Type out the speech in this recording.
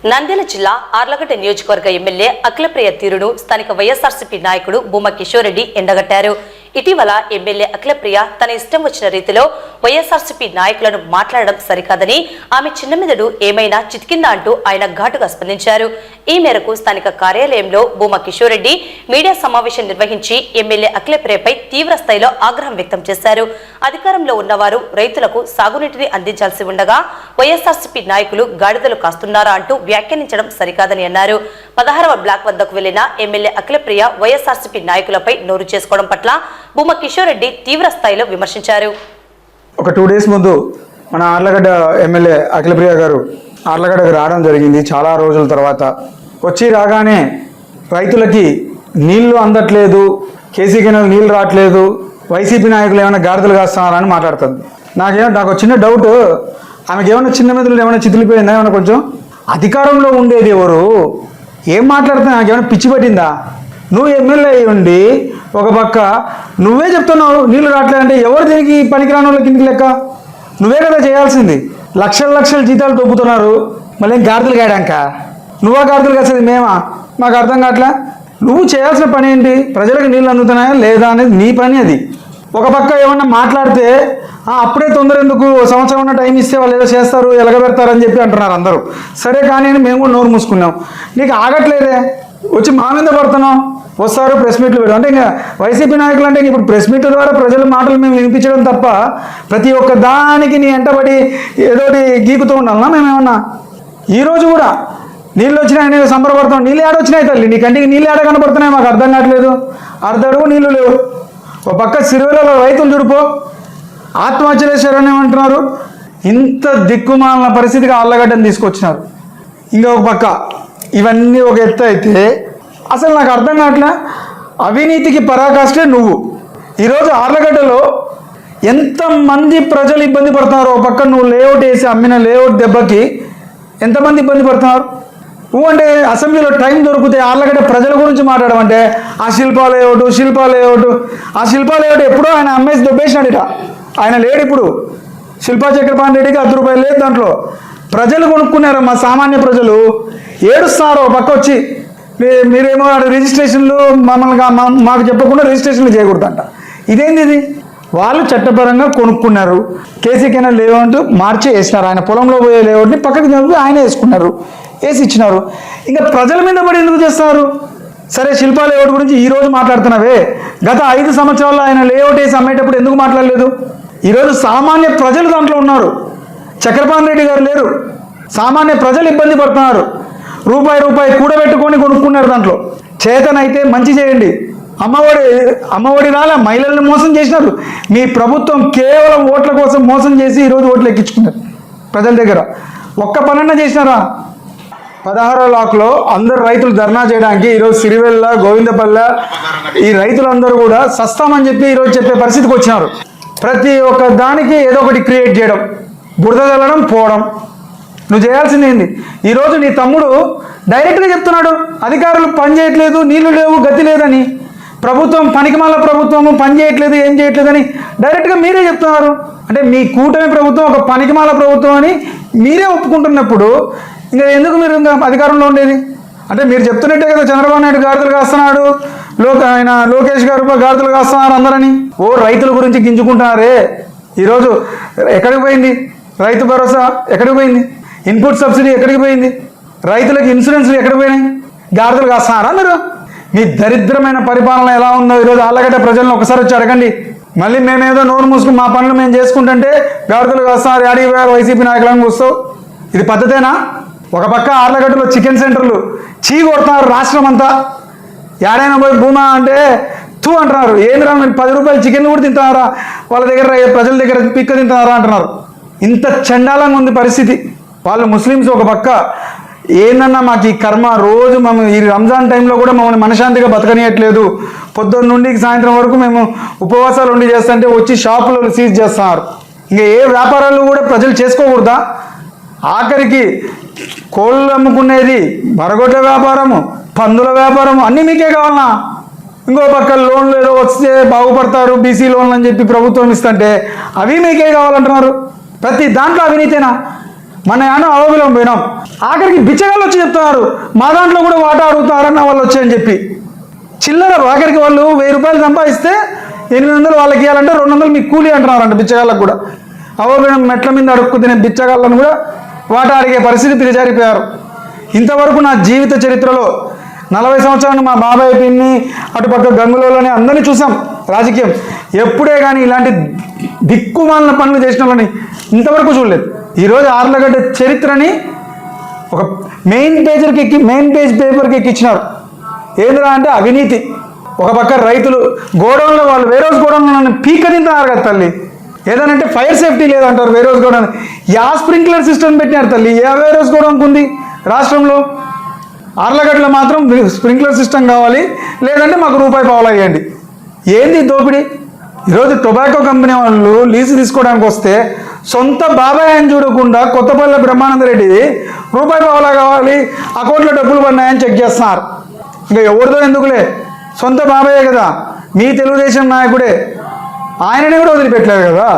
నంద్యాల జిల్లా ఆర్లగడ్డ నియోజకవర్గ ఎమ్మెల్యే అఖిలప్రియ తీరును స్థానిక వైఎస్ఆర్సీపీ నాయకుడు భూమా కిషోర్ రెడ్డి ఎండగట్టారు. ఇటీవల ఎమ్మెల్యే అఖిలప్రియ తన ఇష్టం వచ్చిన రీతిలో వైఎస్ఆర్సీపీ నాయకులను మాట్లాడడం సరికాదని, ఆమె చిన్న మెదడు ఏమైనా చితికిందా అంటూ ఆయన ఘాటుగా స్పందించారు. ఈ మేరకు స్థానిక కార్యాలయంలో భూమా కిషోర్ రెడ్డి మీడియా సమావేశం నిర్వహించి ఎమ్మెల్యే అఖిలప్రియపై తీవ్ర స్థాయిలో ఆగ్రహం వ్యక్తం చేశారు. అధికారంలో ఉన్నవారు రైతులకు సాగునీటిని అందించాల్సి ఉండగా వైఎస్ఆర్సీపీ నాయకులు గాడిదలు కాస్తున్నారా అంటూ వ్యాఖ్యానించడం సరికాదని అన్నారు. 16వ బ్లాక్ వద్దకు వెళ్లిన ఎమ్మెల్యే అఖిలప్రియ వైఎస్ఆర్సీపీ నాయకులపై నోరు చేసుకోవడం పట్ల భూమా కిషోర్ రెడ్డి తీవ్ర స్థాయిలో విమర్శించారు. ఒక 2 days ముందు మన ఆర్లగడ్డ ఎమ్మెల్యే అఖిలప్రియ గారు ఆర్లగడ్డకు రావడం జరిగింది. చాలా రోజుల తర్వాత వచ్చి రాగానే రైతులకి నీళ్లు అందట్లేదు, కేసీ కెనాల్ నీళ్లు రావట్లేదు, వైసీపీ నాయకులు ఏమైనా గాడిదలు కాస్తున్నారని మాట్లాడుతుంది. నాకు చిన్న డౌట్, ఆమెకి ఏమైనా చిన్న మెదడు ఏమైనా చితిలిపోయిందా? ఏమైనా కొంచెం అధికారంలో ఉండేది ఎవరు? ఏం మాట్లాడుతున్నా? నాకేమైనా పిచ్చి పట్టిందా? నువ్వు ఎమ్మెల్యే అయ్యి ఉండి ఒక పక్క నువ్వే చెప్తున్నావు నీళ్ళు రావట్లేదంటే ఎవరు దీనికి పనికిరాని వాళ్ళ కిందికి లెక్క? నువ్వే కదా చేయాల్సింది. లక్షల జీతాలు దొబ్బుతున్నారు, మళ్ళీ గాడిదలు కాయడాక నువ్వా గాడిదలు కాసేది మేమా? మాకు అర్థం కావట్లే. నువ్వు చేయాల్సిన పని ఏంటి? ప్రజలకు నీళ్ళు అందుతున్నాయా లేదా అనేది నీ పని. అది ఒక పక్క ఏమన్నా మాట్లాడితే అప్పుడే తొందర ఎందుకు, సంవత్సరం ఉన్న టైం ఇస్తే వాళ్ళు ఏదో చేస్తారు, ఎలగబెడతారని చెప్పి అంటున్నారు అందరూ. సరే కానీ అని మేము కూడా నోరు మూసుకున్నాం. నీకు ఆగట్లేదే, వచ్చి మా మీద పడుతున్నాం. వస్తారు ప్రెస్ మీట్లు పెడతాం అంటే ఇంకా వైసీపీ నాయకులు అంటే ఇప్పుడు ప్రెస్ మీట్ల ద్వారా ప్రజల మాటలు మేము వినిపించడం తప్ప ప్రతి ఒక్క దానికి నీ ఎంటబడి ఏదోటి గీకుతూ ఉండాలన్నా మేమేమన్నా? ఈరోజు కూడా నీళ్ళు వచ్చినాయి నేను సంబరపడతాం. నీళ్ళు ఏడొచ్చినాయి తల్లి, నీ కంటికి నీళ్ళు ఏడ కనపడుతున్నాయి మాకు అర్థం కావట్లేదు. అర్ధడుగు నీళ్లు లేవు. ఒక పక్క సిరివెల్లలో రైతులు చుడిపో ఆత్మహత్యలు చేశారని ఏమంటున్నారు. ఇంత దిక్కుమాలిన పరిస్థితికి ఆర్లగడ్డను తీసుకొచ్చినారు. ఇంకా ఒక పక్క ఇవన్నీ ఒక ఎత్తు అయితే అసలు నాకు అర్థం కావట్లే. అవినీతికి పరాకాష్టే నువ్వు. ఈరోజు ఆర్లగడ్డలో ఎంతమంది ప్రజలు ఇబ్బంది పడుతున్నారు. ఒక పక్క నువ్వు లేఅవుట్ వేసి అమ్మిన లేఅవుట్ దెబ్బకి ఎంతమంది ఇబ్బంది పడుతున్నారు. నువ్వు అంటే అసెంబ్లీలో టైం దొరికితే ఆర్లగడ్డ ప్రజల గురించి మాట్లాడమంటే ఆ శిల్పా లేఅవుట్ ఆ శిల్పా లేఅవుట్ ఎప్పుడో ఆయన అమ్మేసి దొబ్బేసినాడు. ఆయన లేడు ఇప్పుడు. శిల్పా చక్రపాణి రెడ్డికి 10 రూపాయలు లేదు దాంట్లో. ప్రజలు కొనుక్కున్నారు. మా సామాన్య ప్రజలు ఏడుస్తున్నారు. ఒక పక్క వచ్చి మీరేమో రిజిస్ట్రేషన్లు మమ్మల్ని మాకు చెప్పకుండా రిజిస్ట్రేషన్లు చేయకూడదంట. ఇదేంది ఇది? వాళ్ళు చట్టపరంగా కొనుక్కున్నారు. కేసీ కెనాల్ లేఅవుట్ మార్చి వేసినారు. ఆయన పొలంలో పోయే లేఅవుట్ని పక్కకి జరిపి ఆయన వేసుకున్నారు, వేసి ఇచ్చినారు. ఇంకా ప్రజల మీద పడి ఎందుకు చేస్తున్నారు? సరే శిల్పా లేఅవుట్ గురించి ఈరోజు మాట్లాడుతున్నావే, గత 5 సంవత్సరాల్లో ఆయన లేఅవుట్ వేసి అమ్మేటప్పుడు ఎందుకు మాట్లాడలేదు? ఈరోజు సామాన్య ప్రజలు దాంట్లో ఉన్నారు. చక్రపాణి రెడ్డి గారు లేరు. సామాన్య ప్రజలు ఇబ్బంది పడుతున్నారు. రూపాయి కూడబెట్టుకొని కొనుక్కున్నారు. దాంట్లో చేతనైతే మంచి చేయండి. అమ్మఒడి రాలా, మహిళలను మోసం చేసినారు. మీ ప్రభుత్వం కేవలం ఓట్ల కోసం మోసం చేసి ఈరోజు ఓట్లు ఎక్కించుకున్నారు ప్రజల దగ్గర. ఒక్క పనన్నా చేసినారా? 16వ బ్లాక్లో అందరు రైతులు ధర్నా చేయడానికి ఈరోజు సిరివెల్ల, గోవిందపల్లె ఈ రైతులందరూ కూడా సస్తామని చెప్పి ఈరోజు చెప్పే పరిస్థితికి వచ్చినారు. ప్రతి ఒక్క దానికి ఏదో ఒకటి క్రియేట్ చేయడం, బురద చల్లడం, పోవడం. నువ్వు చేయాల్సింది ఏంది? ఈరోజు నీ తమ్ముడు డైరెక్ట్గా చెప్తున్నాడు అధికారులు పని చేయట్లేదు, నీళ్లు లేవు, గతి లేదని. ప్రభుత్వం పనికిమాల ప్రభుత్వము పని చేయట్లేదు, ఏం చేయట్లేదని డైరెక్ట్గా మీరే చెప్తున్నారు. అంటే మీ కూటమి ప్రభుత్వం ఒక పనికిమాల ప్రభుత్వం అని మీరే ఒప్పుకుంటున్నప్పుడు ఇంకా ఎందుకు మీరు ఇంకా అధికారంలో ఉండేది? అంటే మీరు చెప్తున్నట్టే కదా చంద్రబాబు నాయుడు గాడిదలు కాస్తున్నాడు, ఆయన లోకేష్ గారు గాడిదలు కాస్తున్నారు అందరని. రైతుల గురించి గింజుకుంటున్నారే. ఈరోజు ఎక్కడికి పోయింది రైతు భరోసా? ఎక్కడికి పోయింది ఇన్పుట్ సబ్సిడీ? ఎక్కడికి పోయింది రైతులకు ఇన్సూరెన్స్లు? ఎక్కడికి పోయినాయి? గాడిదలు కాస్తున్నారా మీరు? మీ దరిద్రమైన పరిపాలన ఎలా ఉందో ఈరోజు ఆర్లగడ్డ ప్రజలను ఒకసారి వచ్చి అడగండి. మళ్ళీ మేమేదో నోరు మూసుకుని మా పనులు మేము చేసుకుంటుంటే గాడిదలు కాస్తున్నారు, యాడికి వైసీపీ నాయకులను కూస్తావు. ఇది పద్ధతేనా? ఒక పక్క ఆర్లగడ్డలో చికెన్ సెంటర్లు కొడుతున్నారు రాష్ట్రం అంతా. యాడైనా పోయి భూమా అంటే తూ అంటున్నారు. ఏంద్రా మీరు 10 రూపాయలు చికెన్ కూడా తింటున్నారా? వాళ్ళ దగ్గర ప్రజల దగ్గర పిక్క తింటున్నారా అంటున్నారు. ఇంత చండాలంగా ఉంది పరిస్థితి. వాళ్ళు ముస్లిమ్స్ ఒక పక్క ఏందన్నా మాకు ఈ కర్మ, రోజు మేము ఈ రంజాన్ టైంలో కూడా మమ్మల్ని మనశాంతిగా బతకనియట్లేదు. పొద్దున్న నుండి సాయంత్రం వరకు మేము ఉపవాసాలు ఉండి చేస్తుంటే వచ్చి షాపులు సీజ్ చేస్తున్నారు. ఇంకా ఏ వ్యాపారాలు కూడా ప్రజలు చేసుకోకూడదా? ఆఖరికి కోళ్ళు అమ్ముకునేది, మరగొడ్ల వ్యాపారము, పందుల వ్యాపారము అన్నీ మీకే కావాలన్నా? ఇంకో పక్క లోన్లు ఏదో వస్తే బాగుపడతారు, బీసీ లోన్లు అని చెప్పి ప్రభుత్వం ఇస్తుంటే అవి మీకే కావాలంటున్నారు. ప్రతి దాంట్లో అవినీతేనా? మన యానం అవబిలం పోయినాం. ఆఖరికి బిచ్చగాళ్ళు వచ్చి చెప్తున్నారు మా దాంట్లో కూడా వాటా అడుగుతారన్న వాళ్ళు వచ్చాయని చెప్పి. చిల్లర ఆఖరికి వాళ్ళు 1000 రూపాయలు సంపాదిస్తే 800 వాళ్ళకి ఇవ్వాలంటే 200 మీకు కూలీ అంటున్నారంట బిచ్చగాళ్ళకు కూడా. అవబిలం మెట్ల మీద అడుక్కు తినే బిచ్చగాళ్ళను కూడా వాటా అడిగే పరిస్థితి దిగజారిపోయారు. ఇంతవరకు నా జీవిత చరిత్రలో 40 సంవత్సరాలు మా బాబాయ్ పిన్ని అటుపక్క గంగులోని అందరినీ చూసాం రాజకీయం. ఎప్పుడే కానీ ఇలాంటి దిక్కుమాలిన పనులు చేసిన వాళ్ళని ఇంతవరకు చూడలేదు. ఈరోజు ఆర్లగడ్డ చరిత్రని ఒక మెయిన్ పేజ్ పేపర్కి ఎక్కించినారు. ఏంద్రా అంటే అవినీతి. ఒక పక్క రైతులు గోడౌన్లో వాళ్ళు వేరోజ్ గోడౌన్లో పీక తింటున్నారు కదా తల్లి. ఏదనంటే ఫైర్ సేఫ్టీ లేదంటారు వేరోజ్ గోడౌన్. స్ప్రింక్లర్ సిస్టమ్ పెట్టినారు తల్లి. ఏ వేరోజ్ గోడౌన్కి ఉంది రాష్ట్రంలో? ఆర్లగడ్డలో మాత్రం స్ప్రింక్లర్ సిస్టమ్ కావాలి, లేదంటే మాకు రూపాయి పావలా ఇవ్వండి. ఏంది దోపిడీ? ఈరోజు టొబాకో కంపెనీ వాళ్ళు లీజు తీసుకోవడానికి వస్తే సొంత బాబాయ్ అని చూడకుండా కొత్తపల్లి బ్రహ్మానంద రెడ్డి రూపాయి పావలా కావాలి, అకౌంట్లో డబ్బులు పడినాయని చెక్ చేస్తున్నారు. ఇంకా ఎవరిదో ఎందుకులే, సొంత బాబాయే కదా, మీ తెలుగుదేశం నాయకుడే, ఆయననే కూడా వదిలిపెట్టలేదు కదా.